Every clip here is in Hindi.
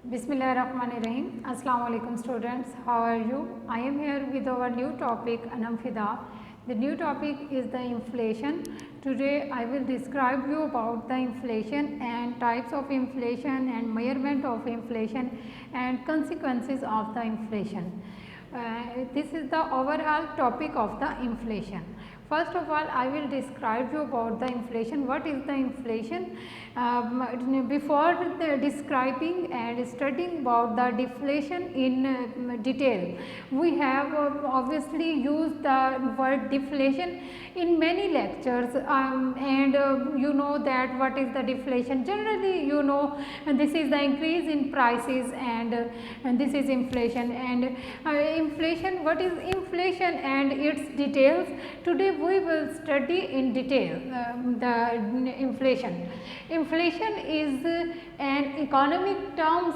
Bismillahirrahmanirrahim. Assalamu alaikum students. How are you? I am here with our new topic Anamfida. The new topic is the inflation. Today I will describe you about the inflation and types of inflation and measurement of inflation and consequences of the inflation. This is the overall topic of the inflation. First of all, I will describe you about the inflation. What is the inflation? Before describing and studying about the deflation in detail, we have obviously used the word deflation in many lectures, and you know that what is the deflation. Generally, you know this is the increase in prices, and this is inflation. And inflation, what is inflation and its details? Today we will study in detail the inflation. Inflation is an economic terms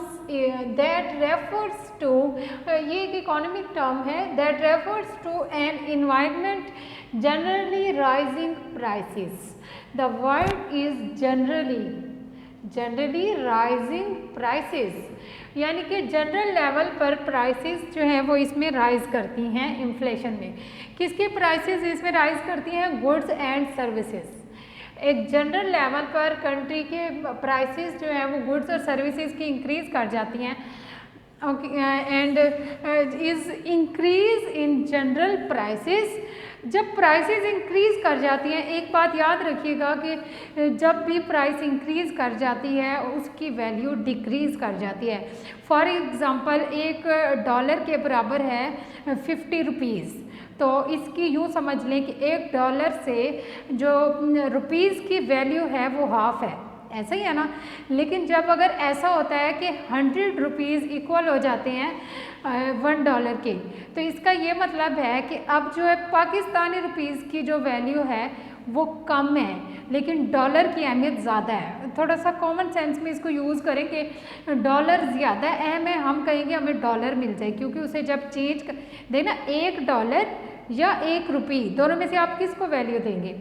that refers to ये एक economic term है that refers to an environment generally rising prices. The word is generally rising prices, यानी कि जनरल लेवल पर प्राइसेस जो है वो इसमें राइज करती हैं इन्फ्लेशन में. किसके प्राइसेस इसमें राइज करती हैं? Goods and services. एक जनरल लेवल पर कंट्री के प्राइसेस जो है वो गुड्स और सर्विसेज की इंक्रीज कर जाती हैं. And is increase in general prices. जब प्राइसेस इंक्रीज कर जाती हैं, एक बात याद रखिएगा कि जब भी प्राइस इंक्रीज कर जाती है उसकी वैल्यू डिक्रीज कर जाती है. फॉर एग्ज़ाम्पल $1 के बराबर है 50 रुपीज़. तो इसकी यूँ समझ लें कि $1 से जो रुपीज़ की वैल्यू है वो हाफ है. ऐसा ही है ना. लेकिन जब अगर ऐसा होता है कि 100 रुपीज़ इक्वल हो जाते हैं $1 के, तो इसका ये मतलब है कि अब जो है पाकिस्तानी रुपीज़ की जो वैल्यू है वो कम है, लेकिन डॉलर की अहमियत ज़्यादा है. थोड़ा सा कॉमन सेंस में इसको यूज़ करें कि डॉलर ज़्यादा अहम है, हम कहेंगे हमें डॉलर मिल जाए, क्योंकि उसे जब चेंज कर देना $1 या ₹1, दोनों में से आप किसको वैल्यू देंगे?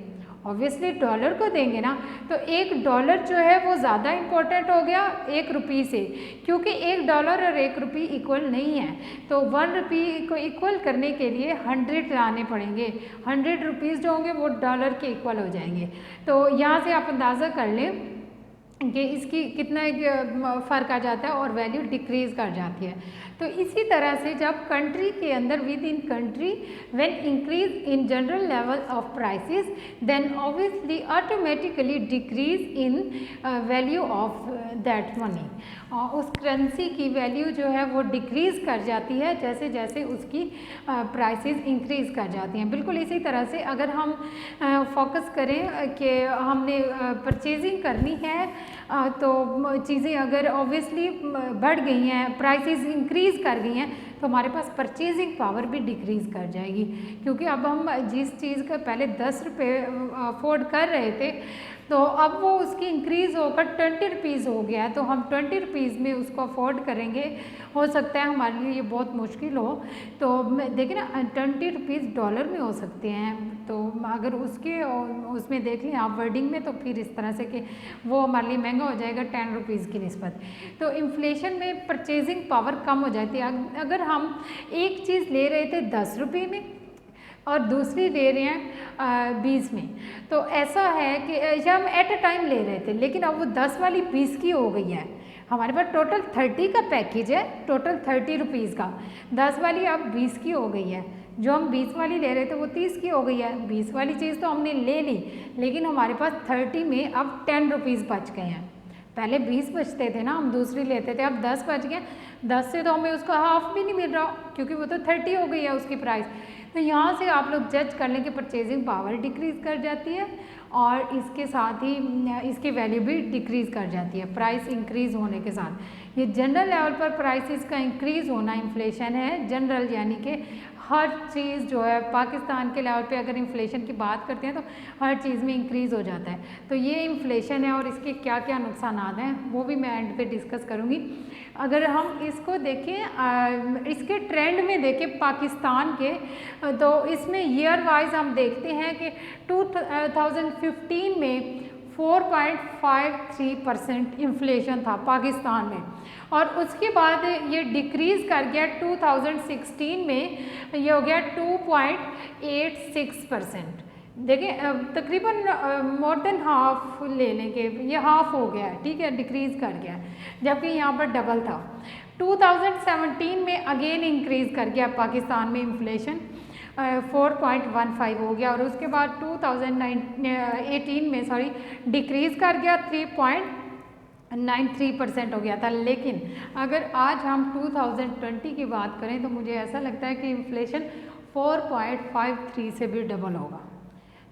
ऑब्वियसली डॉलर को देंगे ना. तो $1 जो है वो ज़्यादा इम्पोर्टेंट हो गया ₹1 से, क्योंकि $1 और ₹1 इक्वल नहीं है. तो ₹1 को इक्वल करने के लिए 100 लाने पड़ेंगे. 100 रुपीज़ जो होंगे वो डॉलर के इक्वल हो जाएंगे. तो यहाँ से आप अंदाज़ा कर लें कि इसकी कितना फ़र्क आ जाता है और वैल्यू डिक्रीज़ कर जाती है. तो इसी तरह से जब कंट्री के अंदर within country when increase in general level of prices, then obviously automatically decrease in value of that money. उस करेंसी की वैल्यू जो है वो डिक्रीज़ कर जाती है जैसे जैसे उसकी प्राइसेस इंक्रीज़ कर जाती हैं. बिल्कुल इसी तरह से अगर हम फोकस करें कि हमने परचेजिंग करनी है, तो चीज़ें अगर ऑब्वियसली बढ़ गई हैं, प्राइसेस इंक्रीज़ कर गई हैं, तो हमारे पास परचेजिंग पावर भी डिक्रीज़ कर जाएगी. क्योंकि अब हम जिस चीज़ का पहले ₹10 अफोर्ड कर रहे थे, तो अब वो उसकी इंक्रीज़ होकर ₹20 हो गया, तो हम ₹20 में उसको अफोर्ड करेंगे. हो सकता है हमारे लिए ये बहुत मुश्किल हो. तो देखिए ना, ₹20 डॉलर में हो सकते हैं. तो अगर उसमें देख लें आप वर्डिंग में, तो फिर इस तरह से कि वो हमारे लिए महंगा हो जाएगा ₹10 की निस्बत. तो इन्फ्लेशन में परचेजिंग पावर कम हो जाती है. अगर हम एक चीज़ ले रहे थे ₹10 में और दूसरी ले रहे हैं 20 में, तो ऐसा है कि या हम एट अ टाइम ले रहे थे, लेकिन अब वो 10 वाली 20 की हो गई है. हमारे पास टोटल 30 का पैकेज है, टोटल ₹30 का. 10 वाली अब 20 की हो गई है. जो हम 20 वाली ले रहे थे वो 30 की हो गई है. 20 वाली चीज़ तो हमने ले ली, लेकिन हमारे पास 30 में अब ₹10 बच गए हैं. पहले 20 बचते थे ना, हम दूसरी लेते थे, अब 10 बच गए. 10 से तो हमें उसका हाफ भी नहीं मिल रहा, क्योंकि वो तो 30 हो गई है उसकी प्राइस. तो यहाँ से आप लोग जज कर लें कि परचेजिंग पावर डिक्रीज़ कर जाती है और इसके साथ ही इसकी वैल्यू भी डिक्रीज़ कर जाती है प्राइस इंक्रीज़ होने के साथ. ये जनरल लेवल पर प्राइसेस का इंक्रीज़ होना इन्फ्लेशन है. जनरल यानी कि हर चीज़ जो है पाकिस्तान के लेवल पे अगर इन्फ्लेशन की बात करते हैं तो हर चीज़ में इंक्रीज़ हो जाता है. तो ये इन्फ्लेशन है और इसके क्या क्या नुकसान हैं वो भी मैं एंड पे डिस्कस करूँगी. अगर हम इसको देखें, इसके ट्रेंड में देखें पाकिस्तान के, तो इसमें ईयर वाइज हम देखते हैं कि 2015 में 4.53% इन्फ्लेशन था पाकिस्तान में, और उसके बाद ये डिक्रीज़ कर गया 2016 में, ये हो गया 2.86%। देखिए तकरीबन मोर देन हाफ ले लें कि ये हाफ हो गया है, ठीक है, डिक्रीज़ कर गया, जबकि यहाँ पर डबल था। 2017 में अगेन इंक्रीज़ कर गया पाकिस्तान में इन्फ्लेशन, 4.15 हो गया, और उसके बाद 2018 में डिक्रीज़ कर गया, 3.93% हो गया था। लेकिन अगर आज हम 2020 की बात करें तो मुझे ऐसा लगता है कि इन्फ्लेशन 4.53 से भी डबल होगा।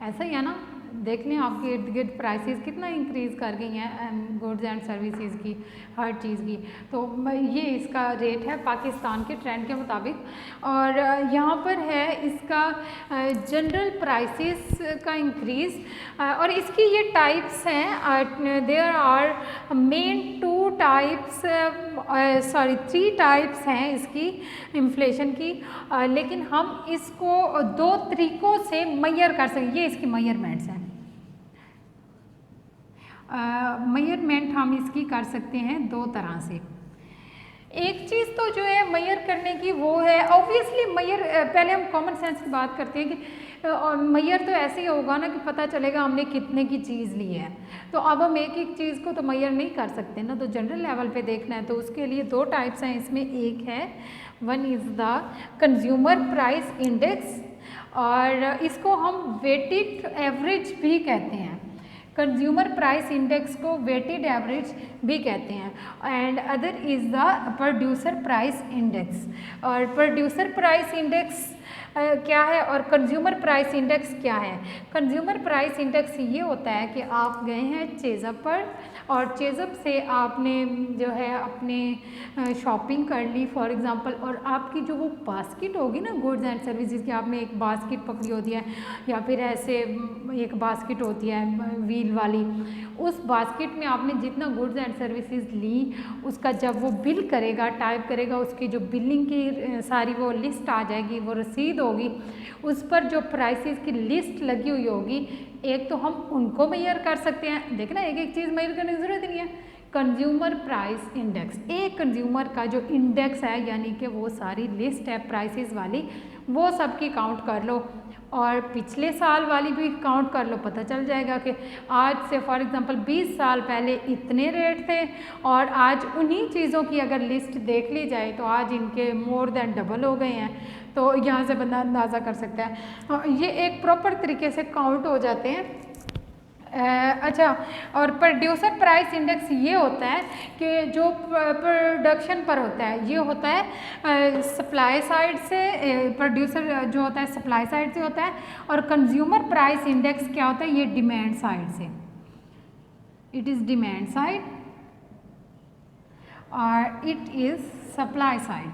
ऐसा ही है ना, देख लें आपके इर्द गिर्द प्राइसेस कितना इंक्रीज़ कर गई हैं गुड्स एंड सर्विसेज की, हर चीज़ की। तो ये इसका रेट है पाकिस्तान के ट्रेंड के मुताबिक। और यहाँ पर है इसका जनरल प्राइसेस का इंक्रीज़, और इसकी ये टाइप्स हैं, देयर आर मेन 3 टाइप्स हैं इसकी इन्फ्लेशन की, लेकिन हम इसको 2 तरीक़ों से मेजर कर सकते, ये इसकी मेजरमेंट्स हैं। मेजरमेंट हम इसकी कर सकते हैं 2 तरह से। एक चीज़ तो जो है मेजर करने की वो है ऑब्वियसली मेजर, पहले हम कॉमन सेंस की बात करते हैं कि मेजर तो ऐसे ही होगा ना कि पता चलेगा हमने कितने की चीज़ ली है। तो अब हम एक एक चीज़ को तो मेजर नहीं कर सकते ना, तो जनरल लेवल पे देखना है तो उसके लिए 2 टाइप्स हैं इसमें। एक है, one is the consumer price index, और इसको हम वेटेड एवरेज भी कहते हैं। कंज्यूमर प्राइस इंडेक्स को वेटेड एवरेज भी कहते हैं। And other is the producer price index. और प्रोड्यूसर प्राइस इंडेक्स क्या है और कंज्यूमर प्राइस इंडेक्स क्या है? कंज्यूमर प्राइस इंडेक्स ये होता है कि आप गए हैं चेज़अप पर, और चेज़अप से आपने जो है अपने शॉपिंग कर ली फॉर एग्ज़ाम्पल, और आपकी जो वो बास्केट होगी ना गुड्स एंड सर्विसेज की, आपने एक बास्केट पकड़ी होती है या फिर ऐसे एक बास्केट होती है व्हील वाली, उस बास्केट में आपने जितना गुड्स एंड सर्विसेज ली उसका जब वो बिल करेगा, टाइप करेगा, उसकी जो बिलिंग की सारी वो लिस्ट आ जाएगी, वो रसीद होगी, उस पर जो प्राइसेस की लिस्ट लगी हुई होगी, एक तो हम उनको मेजर कर सकते हैं। देखना एक एक चीज़ मेजर करने की ज़रूरत नहीं है। कंज्यूमर प्राइस इंडेक्स, एक कंज्यूमर का जो इंडेक्स है यानी कि वो सारी लिस्ट है प्राइसेस वाली, वो सब की काउंट कर लो, और पिछले साल वाली भी काउंट कर लो, पता चल जाएगा कि आज से फॉर एग्ज़ाम्पल 20 साल पहले इतने रेट थे, और आज उन्हीं चीज़ों की अगर लिस्ट देख ली जाए तो आज इनके मोर देन डबल हो गए हैं। तो यहाँ से बंदा अंदाज़ा कर सकता है। ये एक प्रॉपर तरीके से काउंट हो जाते हैं। अच्छा, और प्रोड्यूसर प्राइस इंडेक्स ये होता है कि जो प्रोडक्शन पर होता है, ये होता है सप्लाई साइड से, प्रोड्यूसर जो होता है सप्लाई साइड से होता है, और कंज्यूमर प्राइस इंडेक्स क्या होता है, ये डिमांड साइड से, इट इज़ डिमांड साइड और इट इज़ सप्लाई साइड।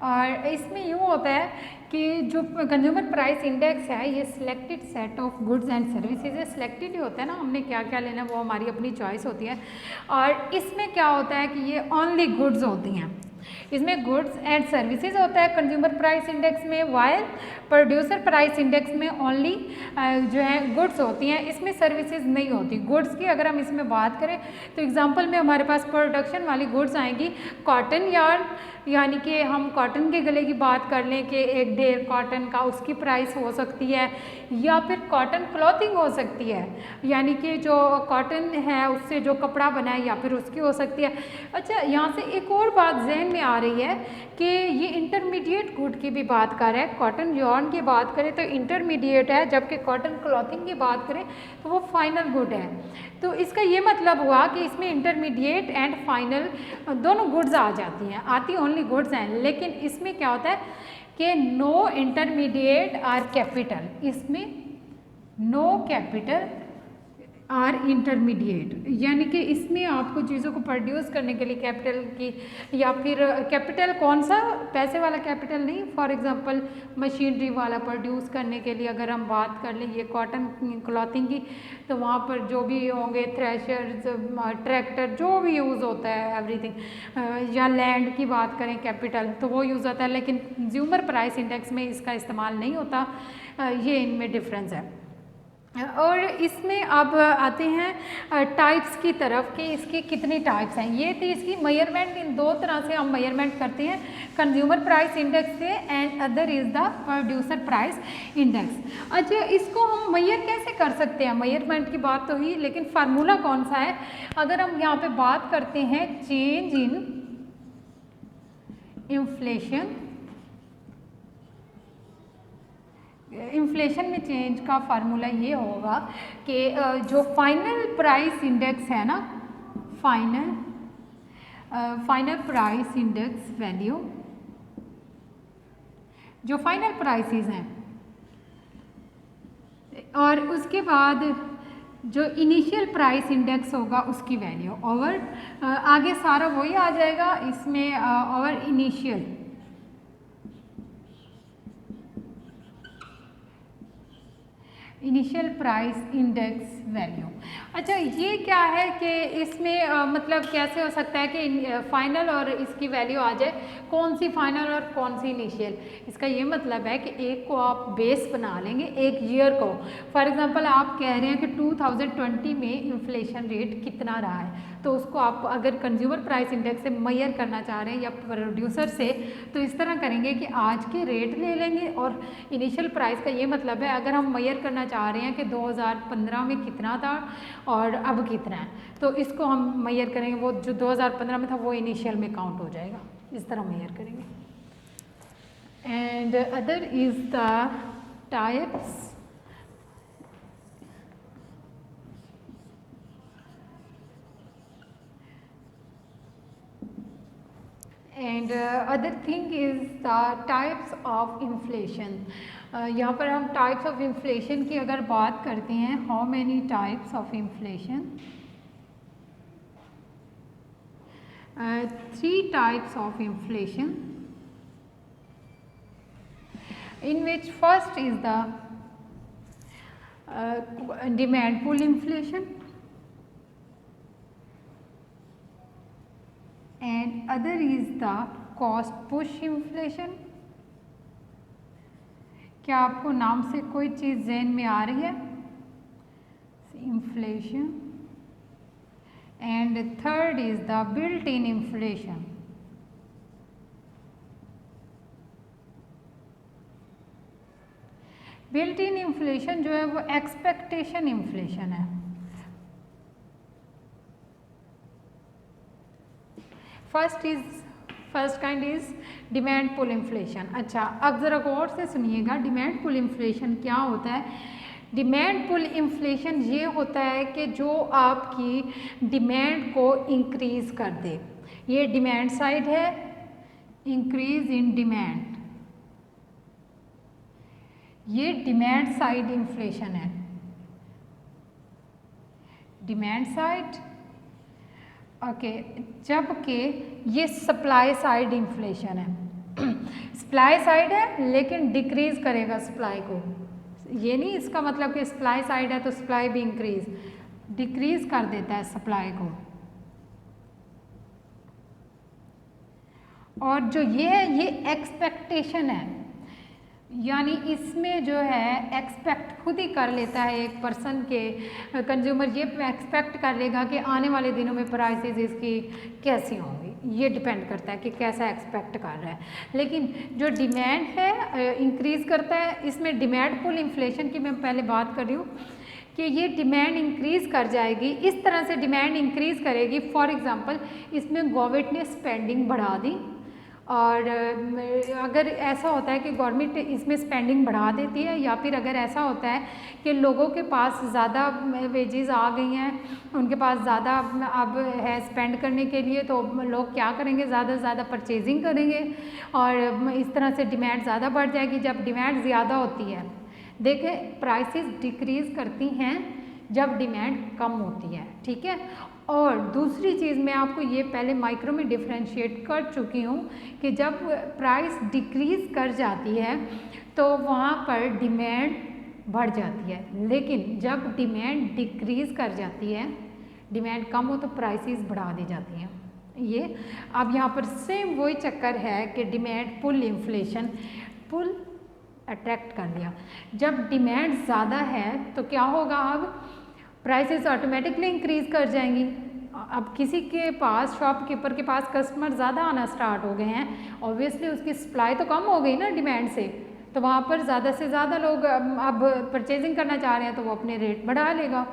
और इसमें यूँ होता है कि जो कंज्यूमर प्राइस इंडेक्स है ये selected set of goods and services है। सिलेक्टेड ही होता है ना, हमने क्या क्या लेना है वो हमारी अपनी चॉइस होती है। और इसमें क्या होता है कि ये ओनली गुड्स होती हैं, इसमें गुड्स एंड सर्विसेज होता है कंज्यूमर प्राइस इंडेक्स में, वाइल प्रोड्यूसर प्राइस इंडेक्स में ओनली जो है गुड्स होती हैं, इसमें सर्विसेज नहीं होती। गुड्स की अगर हम इसमें बात करें तो एग्जांपल में हमारे पास प्रोडक्शन वाली गुड्स आएंगी, कॉटन यार्न, यानी कि हम कॉटन के गले की बात कर लें कि एक ढेर कॉटन का उसकी प्राइस हो सकती है, या फिर कॉटन क्लॉथिंग हो सकती है, यानी कि जो कॉटन है उससे जो कपड़ा बना है या फिर उसकी हो सकती है। अच्छा, यहाँ से एक और बात जहन में आ रही है कि ये इंटरमीडिएट गुड की भी बात कर रहा है। कॉटन यॉर्न की बात करें तो इंटरमीडिएट है, जबकि कॉटन क्लॉथिंग की बात करें तो वो फाइनल गुड है। तो इसका ये मतलब हुआ कि इसमें इंटरमीडिएट एंड फाइनल दोनों गुड्स आ जाती हैं, आती ओनली गुड्स हैं, लेकिन इसमें क्या होता है कि नो इंटरमीडिएट आर कैपिटल, इसमें नो कैपिटल आर इंटरमीडिएट, यानी कि इसमें आपको चीज़ों को प्रोड्यूस करने के लिए कैपिटल की, या फिर कैपिटल कौन सा, पैसे वाला कैपिटल नहीं, फॉर एग्जांपल मशीनरी वाला प्रोड्यूस करने के लिए अगर हम बात कर लें ये कॉटन क्लॉथिंग की, तो वहाँ पर जो भी होंगे थ्रेशर्स, ट्रैक्टर, जो भी यूज़ होता है एवरीथिंग, या लैंड की बात करें कैपिटल तो वो यूज़ होता है, लेकिन कंज्यूमर प्राइस इंडेक्स में इसका इस्तेमाल नहीं होता। ये इनमें डिफरेंस है। और इसमें अब आते हैं टाइप्स की तरफ कि इसकी कितनी टाइप्स हैं। ये थी इसकी मेजरमेंट। इन दो तरह से हम मेजरमेंट करते हैं, कंज्यूमर प्राइस इंडेक्स से and other is the producer price index. अच्छा, इसको हम मेजर कैसे कर सकते हैं? मेजरमेंट की बात तो ही, लेकिन फार्मूला कौन सा है? अगर हम यहाँ पे बात करते हैं चेंज इन इन्फ्लेशन, इन्फ्लेशन में चेंज का फार्मूला ये होगा कि जो फाइनल प्राइस इंडेक्स है ना, फाइनल प्राइस इंडेक्स वैल्यू, जो फाइनल प्राइसेस हैं, और उसके बाद जो इनिशियल प्राइस इंडेक्स होगा उसकी वैल्यू ओवर, आगे सारा वही आ जाएगा इसमें, over initial price index value. अच्छा, ये क्या है कि इसमें मतलब कैसे हो सकता है कि फाइनल और इसकी वैल्यू आ जाए? कौन सी फाइनल और कौन सी इनिशियल? इसका ये मतलब है कि एक को आप बेस बना लेंगे, एक ईयर को। फॉर एग्जांपल आप कह रहे हैं कि 2020 में इन्फ्लेशन रेट कितना रहा है, तो उसको आप अगर कंज्यूमर प्राइस इंडेक्स से मेजर करना चाह रहे हैं या प्रोड्यूसर से, तो इस तरह करेंगे कि आज के रेट ले लेंगे। और इनिशियल प्राइस का ये मतलब है अगर हम मेजर करना चाह रहे हैं कि 2015 में कितना था और अब कितना है, तो इसको हम मेजर करेंगे, वो जो 2015 में था वो इनिशियल में काउंट हो जाएगा, इस तरह मेजर करेंगे। And other is the types and other thing is the types of inflation. यहाँ पर हम टाइप्स ऑफ इन्फ्लेशन की अगर बात करते हैं, how many types of inflation? 3 types of inflation, in which first is the demand pull inflation and other is the cost push inflation। क्या आपको नाम से कोई चीज़ ज़हन में आ रही है? Inflation. And third is the built in inflation. Built in inflation जो है वो एक्सपेक्टेशन इन्फ्लेशन है। First kind is demand pull inflation. अच्छा, अब ज़रा गौर से सुनिएगा, डिमांड पुल इन्फ्लेशन क्या होता है? डिमांड पुल इन्फ्लेशन ये होता है कि जो आपकी डिमांड को इंक्रीज़ कर दे। ये डिमांड साइड है, इंक्रीज इन डिमांड, ये डिमांड साइड इन्फ्लेशन है। डिमांड साइड, ओके, जबकि ये सप्लाई साइड इन्फ्लेशन है। सप्लाई साइड है लेकिन डिक्रीज करेगा सप्लाई को। ये नहीं इसका मतलब कि सप्लाई साइड है तो सप्लाई भी डिक्रीज कर देता है सप्लाई को। और जो ये है ये एक्सपेक्टेशन है, यानी इसमें जो है एक्सपेक्ट खुद ही कर लेता है एक पर्सन के, कंज्यूमर ये एक्सपेक्ट कर लेगा कि आने वाले दिनों में प्राइसेस इसकी कैसी होंगी। ये डिपेंड करता है कि कैसा एक्सपेक्ट कर रहा है। लेकिन जो डिमांड है इंक्रीज़ करता है, इसमें डिमांड पुल इन्फ्लेशन की मैं पहले बात कर रही हूँ कि ये डिमांड इंक्रीज़ कर जाएगी, इस तरह से डिमांड इंक्रीज़ करेगी। फॉर एग्ज़ाम्पल इसमें गवर्नमेंट ने स्पेंडिंग बढ़ा दी, और अगर ऐसा होता है कि गवर्नमेंट इसमें स्पेंडिंग बढ़ा देती है, या फिर अगर ऐसा होता है कि लोगों के पास ज़्यादा वेजेस आ गई हैं, उनके पास ज़्यादा अब है स्पेंड करने के लिए, तो लोग क्या करेंगे, ज़्यादा से ज़्यादा परचेजिंग करेंगे और इस तरह से डिमांड ज़्यादा बढ़ जाएगी। जब डिमांड ज़्यादा होती है, देखें प्राइसेस डिक्रीज़ करती हैं जब डिमांड कम होती है, ठीक है। और दूसरी चीज़ मैं आपको ये पहले माइक्रो में डिफ्रेंशिएट कर चुकी हूँ कि जब प्राइस डिक्रीज़ कर जाती है तो वहाँ पर डिमांड बढ़ जाती है, लेकिन जब डिमांड डिक्रीज़ कर जाती है, डिमांड कम हो तो प्राइसेस बढ़ा दी जाती हैं। ये अब यहाँ पर सेम वही चक्कर है कि डिमांड पुल इन्फ्लेशन, पुल अट्रैक्ट कर लिया। जब डिमांड ज़्यादा है तो क्या होगा, अब प्राइसेस ऑटोमेटिकली इंक्रीज़ कर जाएंगी। अब किसी के पास, शॉपकीपर के पास कस्टमर ज़्यादा आना स्टार्ट हो गए हैं, ऑब्वियसली उसकी सप्लाई तो कम हो गई ना डिमांड से, तो वहाँ पर ज़्यादा से ज़्यादा लोग अब परचेजिंग करना चाह रहे हैं तो वो अपने रेट बढ़ा लेगा।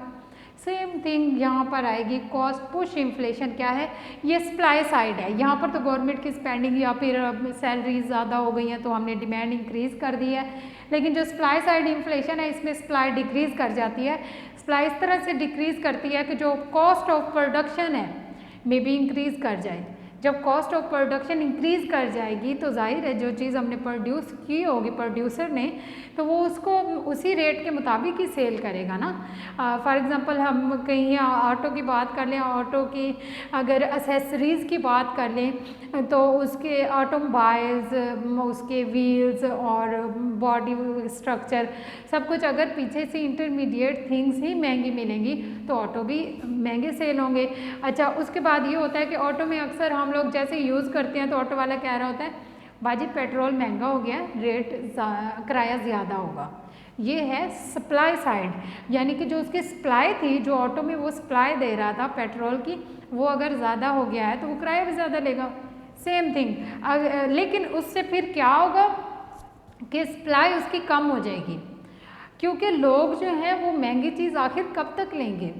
सेम थिंग यहाँ पर आएगी कॉस्ट पुश इन्फ्लेशन। क्या है, ये सप्लाई साइड है। यहाँ पर तो गवर्नमेंट की स्पेंडिंग या फिर सैलरी ज़्यादा हो गई है तो हमने डिमांड इंक्रीज़ कर दी है, लेकिन जो सप्लाई साइड इन्फ्लेशन है इसमें सप्लाई डिक्रीज़ कर जाती है। सप्लाई इस तरह से डिक्रीज़ करती है कि जो कॉस्ट ऑफ प्रोडक्शन है मे बी इंक्रीज़ कर जाए। जब कॉस्ट ऑफ प्रोडक्शन इंक्रीज़ कर जाएगी तो जाहिर है जो चीज़ हमने प्रोड्यूस की होगी प्रोड्यूसर ने, तो वो उसको उसी रेट के मुताबिक ही सेल करेगा ना। फॉर एग्ज़ाम्पल हम कहीं ऑटो की बात कर लें, ऑटो की अगर एसेसरीज़ की बात कर लें तो उसके ऑटोमोबाइल्स, उसके व्हील्स और बॉडी स्ट्रक्चर सब कुछ अगर पीछे से इंटरमीडिएट थिंग्स ही महंगी मिलेंगी तो ऑटो भी महंगे सेल होंगे। अच्छा, उसके बाद ये होता है कि ऑटो में अक्सर हम लोग जैसे यूज़ करते हैं तो ऑटो वाला कह रहा होता है बाजी पेट्रोल महंगा हो गया, रेट किराया ज़्यादा होगा। ये है सप्लाई साइड, यानी कि जो उसकी सप्लाई थी, जो ऑटो में वो सप्लाई दे रहा था पेट्रोल की, वो अगर ज़्यादा हो गया है तो वो किराया भी ज़्यादा लेगा। सेम थिंग, लेकिन उससे फिर क्या होगा कि सप्लाई उसकी कम हो जाएगी, क्योंकि लोग जो हैं वो महंगी चीज़ आखिर कब तक लेंगे।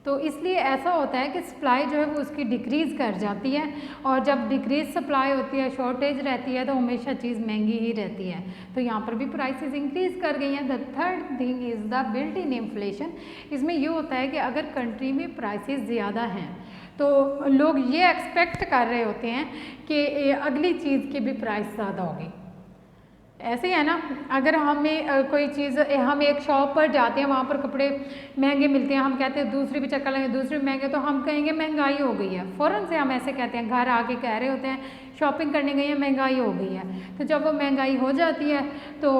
तो इसलिए ऐसा होता है कि सप्लाई जो है वो उसकी डिक्रीज़ कर जाती है, और जब डिक्रीज सप्लाई होती है, शॉर्टेज रहती है, तो हमेशा चीज़ महंगी ही रहती है। तो यहाँ पर भी प्राइसेस इंक्रीज़ कर गई हैं। The third thing is the built in inflation. इसमें ये होता है कि अगर कंट्री में प्राइसेस ज़्यादा हैं तो लोग ये एक्सपेक्ट कर रहे होते हैं कि अगली चीज़ की भी प्राइस ज़्यादा होगी। ऐसे ही है ना, अगर हमें कोई चीज़, हम एक शॉप पर जाते हैं, वहाँ पर कपड़े महंगे मिलते हैं, हम कहते हैं दूसरी भी चक्कर लेंगे, दूसरी भी महंगे, तो हम कहेंगे महंगाई हो गई है। फ़ौरन से हम ऐसे कहते हैं, घर आके कह रहे होते हैं शॉपिंग करने गई है, महंगाई हो गई है। तो जब वो महंगाई हो जाती है तो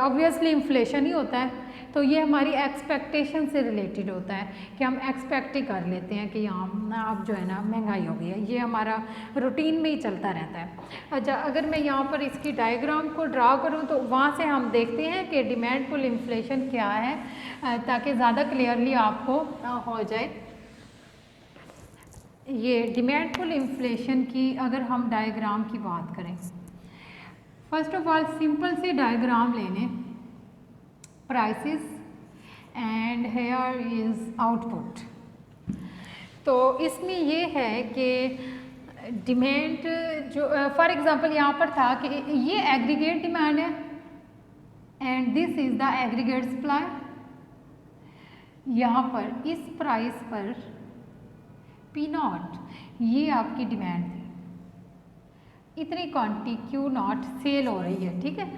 ऑब्वियसली इन्फ्लेशन ही होता है। तो ये हमारी एक्सपेक्टेशन से रिलेटेड होता है कि हम एक्सपेक्ट ही कर लेते हैं कि यहाँ अब जो है ना महंगाई हो गई है। ये हमारा रूटीन में ही चलता रहता है। अच्छा, अगर मैं यहाँ पर इसकी डायग्राम को ड्रा करूँ तो वहाँ से हम देखते हैं कि डिमांड पुल इन्फ्लेशन क्या है, ताकि ज़्यादा क्लियरली आपको हो जाए। ये डिमांड पुल इन्फ्लेशन की अगर हम डायग्राम की बात करें, फर्स्ट ऑफ ऑल सिंपल सी डायग्राम लेने, prices and here is output. तो इसमें ये है कि डिमांड जो फॉर एग्जांपल यहाँ पर था कि ये एग्रीगेट डिमांड है and this is the aggregate supply. यहाँ पर इस प्राइस पर पी नॉट ये आपकी डिमांड थी, इतनी क्वांटिटी क्यू नॉट सेल हो रही है, ठीक है।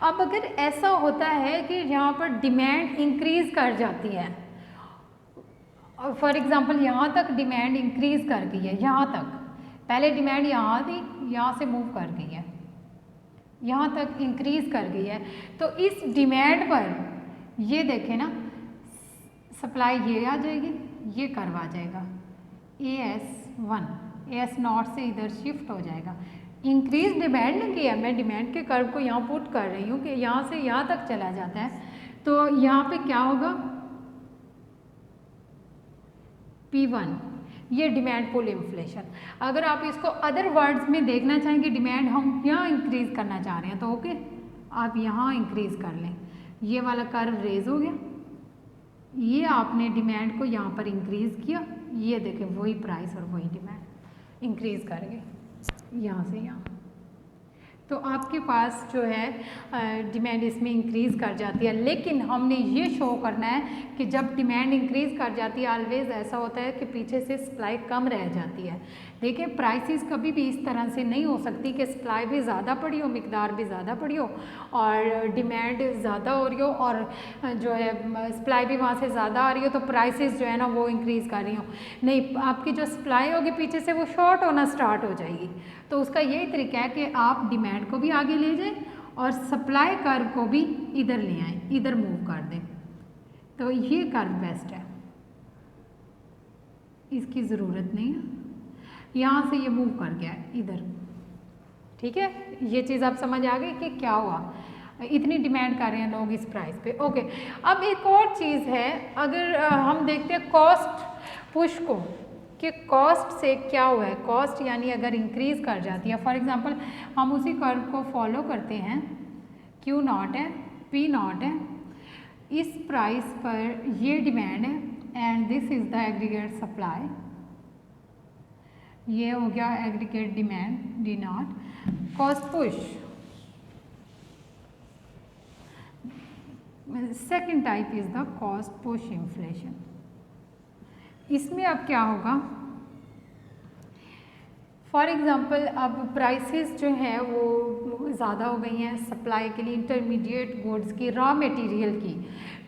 अब अगर ऐसा होता है कि यहाँ पर डिमांड इंक्रीज़ कर जाती है, फॉर एग्जांपल यहाँ तक डिमांड इंक्रीज़ कर गई है, यहाँ तक पहले डिमांड यहाँ थी, यहाँ से मूव कर गई है, यहाँ तक इंक्रीज़ कर गई है, तो इस डिमांड पर ये देखें ना, सप्लाई ये आ जाएगी, ये कर्व आ जाएगा AS1, AS0 से इधर शिफ्ट हो जाएगा। इंक्रीज डिमांड ने किया, मैं डिमांड के कर्व को यहाँ पुट कर रही हूँ कि यहाँ से यहाँ तक चला जाता है, तो यहाँ पे क्या होगा P1, ये डिमांड पुल इन्फ्लेशन। अगर आप इसको अदर वर्ड्स में देखना चाहेंगे, डिमांड हम यहाँ इंक्रीज़ करना चाह रहे हैं तो ओके, आप यहाँ इंक्रीज़ कर लें, ये वाला कर्व रेज हो गया, ये आपने डिमांड को यहाँ पर इंक्रीज़ किया, ये देखें वही प्राइस और वही डिमांड इंक्रीज़ कर गए यहाँ से यहाँ, तो आपके पास जो है डिमांड इसमें इंक्रीज़ कर जाती है। लेकिन हमने ये शो करना है कि जब डिमांड इंक्रीज़ कर जाती है ऑलवेज़ ऐसा होता है कि पीछे से सप्लाई कम रह जाती है। देखिए प्राइसेस कभी भी इस तरह से नहीं हो सकती कि सप्लाई भी ज़्यादा पड़ी हो, मिकदार भी ज़्यादा पड़ी हो और डिमांड ज़्यादा हो रही हो और जो है सप्लाई भी वहाँ से ज़्यादा आ रही हो तो प्राइसेस जो है ना वो इंक्रीज़ कर रही हो। नहीं, आपकी जो सप्लाई होगी पीछे से वो शॉर्ट होना स्टार्ट हो जाएगी। तो उसका यही तरीका है कि आप डिमांड को भी आगे ले जाएं और सप्लाई कर्व को भी इधर ले आएँ, इधर मूव कर दें। तो ये कर्व बेस्ट है, इसकी ज़रूरत नहीं है, यहाँ से ये मूव कर गया इधर, ठीक है। ये चीज़ आप समझ आ गई कि क्या हुआ। इतनी डिमांड कर रहे हैं लोग इस प्राइस पे। ओके, अब एक और चीज़ है, अगर हम देखते हैं कॉस्ट पुश को कि कॉस्ट से क्या हुआ है, कॉस्ट यानी अगर इंक्रीज़ कर जाती है, फॉर एग्जांपल हम उसी कर्व को फॉलो करते हैं, Q नॉट है, P नॉट है, इस प्राइस पर ये डिमांड है and this is the aggregate supply, ये हो गया aggregate demand D not, cost push. Second type is the cost push inflation. इसमें अब क्या होगा, फॉर एग्जांपल अब प्राइसेस जो हैं वो ज़्यादा हो गई हैं सप्लाई के लिए, इंटरमीडिएट गुड्स की, रॉ मटेरियल की,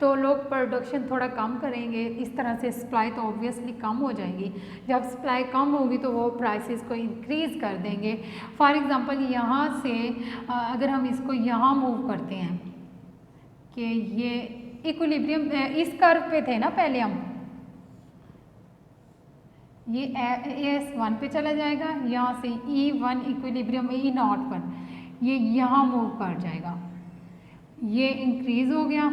तो लोग प्रोडक्शन थोड़ा कम करेंगे, इस तरह से सप्लाई तो ऑब्वियसली कम हो जाएगी। जब सप्लाई कम होगी तो वो प्राइसेस को इंक्रीज़ कर देंगे। फॉर एग्जांपल यहाँ से अगर हम इसको यहाँ मूव करते हैं कि ये इक्विलिब्रियम इस कर्व पे थे ना पहले हम, ये AS1 पे चला जाएगा, यहाँ से E1 इक्विलिब्रियम E नॉट पर, ये यहाँ मूव कर जाएगा, ये इंक्रीज़ हो गया।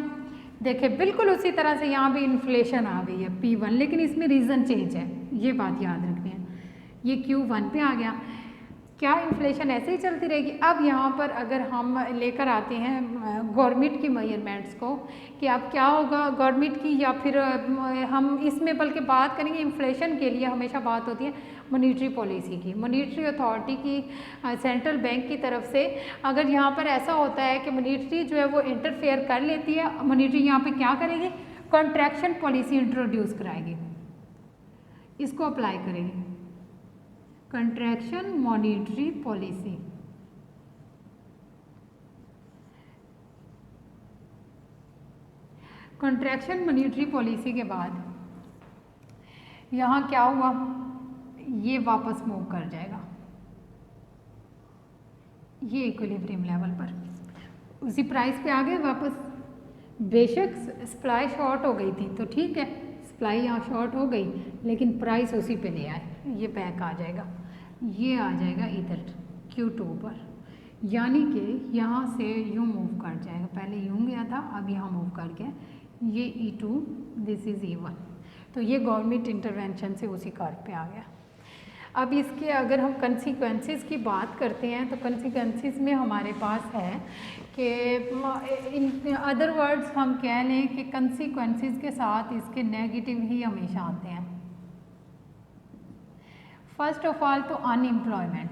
देखिए बिल्कुल उसी तरह से यहाँ भी इन्फ्लेशन आ गई है P1, लेकिन इसमें रीज़न चेंज है, ये बात याद रखनी है। ये Q1 पे आ गया, क्या इन्फ्लेशन ऐसे ही चलती रहेगी। अब यहाँ पर अगर हम लेकर आते हैं गवर्नमेंट की मेजरमेंट्स को कि अब क्या होगा गवर्नमेंट की, या फिर हम इसमें बल्कि बात करेंगे इन्फ्लेशन के लिए हमेशा बात होती है मॉनेटरी पॉलिसी की, मॉनेटरी अथॉरिटी की, सेंट्रल बैंक की तरफ से। अगर यहाँ पर ऐसा होता है कि मॉनेटरी जो है वो इंटरफेयर कर लेती है, मॉनेटरी यहाँ पे क्या करेगी, कॉन्ट्रैक्शन पॉलिसी इंट्रोड्यूस कराएगी, इसको अप्लाई करेगी, contraction monetary policy. Contraction monetary policy के बाद यहाँ क्या हुआ, ये वापस मूव कर जाएगा, ये इक्विलिब्रियम लेवल पर उसी प्राइस पे आ गए वापस। बेशक सप्लाई शॉर्ट हो गई थी तो ठीक है, सप्लाई यहाँ शॉर्ट हो गई लेकिन प्राइस उसी पे ले आए, ये बैक आ जाएगा, ये आ जाएगा इधर Q2 पर, यानी कि यहाँ से यूँ मूव कर जाएगा, पहले यूँ गया था अब यहाँ मूव कर गया, ये E2 दिस इज़ E1, तो ये गवर्नमेंट इंटरवेंशन से उसी कर्व पे आ गया। अब इसके अगर हम कंसिक्वेंसेस की बात करते हैं तो कंसिक्वेंसेस में हमारे पास है कि इन अदर वर्ड्स हम कह लें कि कंसिक्वेंसेस के साथ इसके नेगेटिव ही हमेशा आते हैं। फर्स्ट ऑफ ऑल तो unemployment,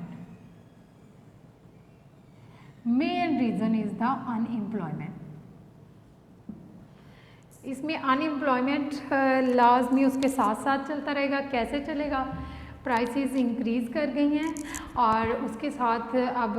main reason is the unemployment. इसमें अनएम्प्लॉयमेंट लाजमी उसके साथ साथ चलता रहेगा। कैसे चलेगा, प्राइसेस इंक्रीज़ कर गई हैं और उसके साथ अब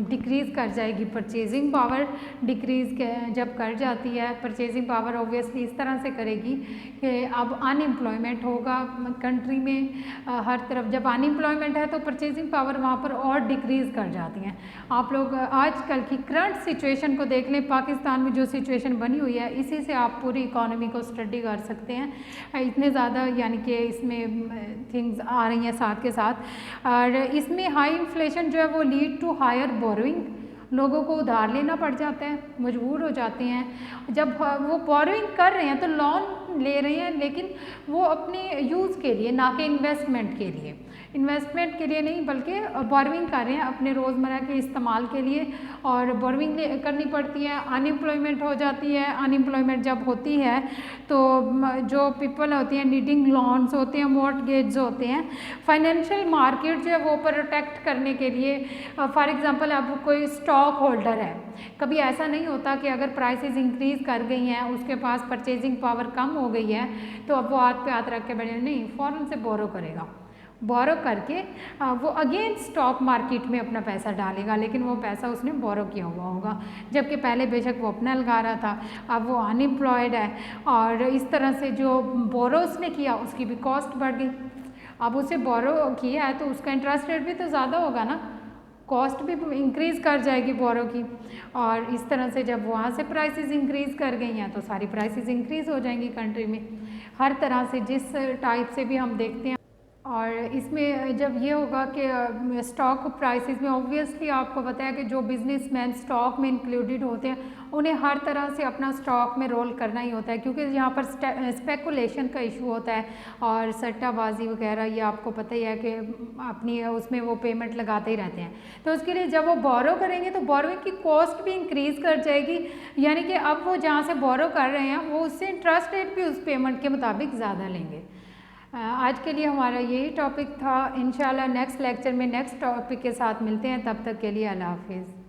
डिक्रीज़ कर जाएगी परचेजिंग पावर। डिक्रीज़ जब कर जाती है परचेजिंग पावर ऑब्वियसली इस तरह से करेगी कि अब अनएम्प्लॉयमेंट होगा कंट्री में हर तरफ। जब अनएम्प्लॉयमेंट है तो परचेजिंग पावर वहाँ पर और डिक्रीज़ कर जाती हैं। आप लोग आजकल की करंट सिचुएशन को देख लें, पाकिस्तान में जो सिचुएशन बनी हुई है इसी से आप पूरी इकॉनमी को स्टडी कर सकते हैं। इतने ज़्यादा यानी कि इसमें थिंग्स आ रही हैं साथ के साथ, और इसमें हाई इन्फ्लेशन जो है वो लीड टू हायर बोरोइंग, लोगों को उधार लेना पड़ जाता है, मजबूर हो जाते हैं। जब वो बोरोइंग कर रहे हैं तो लोन ले रहे हैं लेकिन वो अपने यूज़ के लिए ना कि इन्वेस्टमेंट के लिए, इन्वेस्टमेंट के लिए नहीं बल्कि बोरोइंग कर रहे हैं अपने रोज़मर्रा के इस्तेमाल के लिए, और बोरोइंग करनी पड़ती है। अनएम्प्लॉयमेंट हो जाती है। अनएम्प्लॉयमेंट जब होती है तो जो पीपल होती हैं नीडिंग लोन्स होते हैं, मॉर्टगेज होते हैं, फाइनेंशियल मार्केट जो है वो प्रोटेक्ट करने के लिए, फॉर एग्जांपल अब कोई स्टॉक होल्डर है, कभी ऐसा नहीं होता कि अगर प्राइसेस इंक्रीज़ कर गई हैं उसके पास परचेजिंग पावर कम हो गई है तो अब वो हाथ पे हाथ रख के बैठे, नहीं, फ़ौरन से बोरो करेगा, बोरो करके वो अगेन स्टॉक मार्केट में अपना पैसा डालेगा, लेकिन वो पैसा उसने बोरो किया हुआ होगा, जबकि पहले बेशक वो अपना लगा रहा था, अब वो अनएम्प्लॉयड है और इस तरह से जो बोरो उसने किया उसकी भी कॉस्ट बढ़ गई। अब उसे बोरो किया है तो उसका इंटरेस्ट रेट भी तो ज़्यादा होगा ना, कॉस्ट भी इंक्रीज़ कर जाएगी बोरो की, और इस तरह से जब वहाँ से प्राइसेस इंक्रीज़ कर गई हैं तो सारी प्राइसेस इंक्रीज़ हो जाएंगी कंट्री में। हर तरह से जिस टाइप से भी हम देखते हैं और इसमें जब ये होगा कि स्टॉक प्राइसेस में ऑब्वियसली आपको पता है कि जो बिजनेसमैन स्टॉक में इंक्लूडेड होते हैं उन्हें हर तरह से अपना स्टॉक में रोल करना ही होता है, क्योंकि यहाँ पर स्पेकुलेशन का इशू होता है और सट्टाबाजी वगैरह, ये आपको पता ही है कि अपनी उसमें वो पेमेंट लगाते ही रहते हैं। तो उसके लिए जब वो बोरो करेंगे तो बोरोइंग की कॉस्ट भी इंक्रीज़ कर जाएगी, यानी कि अब वो जहाँ से बोरो कर रहे हैं वो उससे इंटरेस्ट रेट भी उस पेमेंट के मुताबिक ज़्यादा लेंगे। आज के लिए हमारा यही टॉपिक था। इंशाल्लाह नेक्स्ट लेक्चर में नेक्स्ट टॉपिक के साथ मिलते हैं, तब तक के लिए अल्लाह हाफिज़।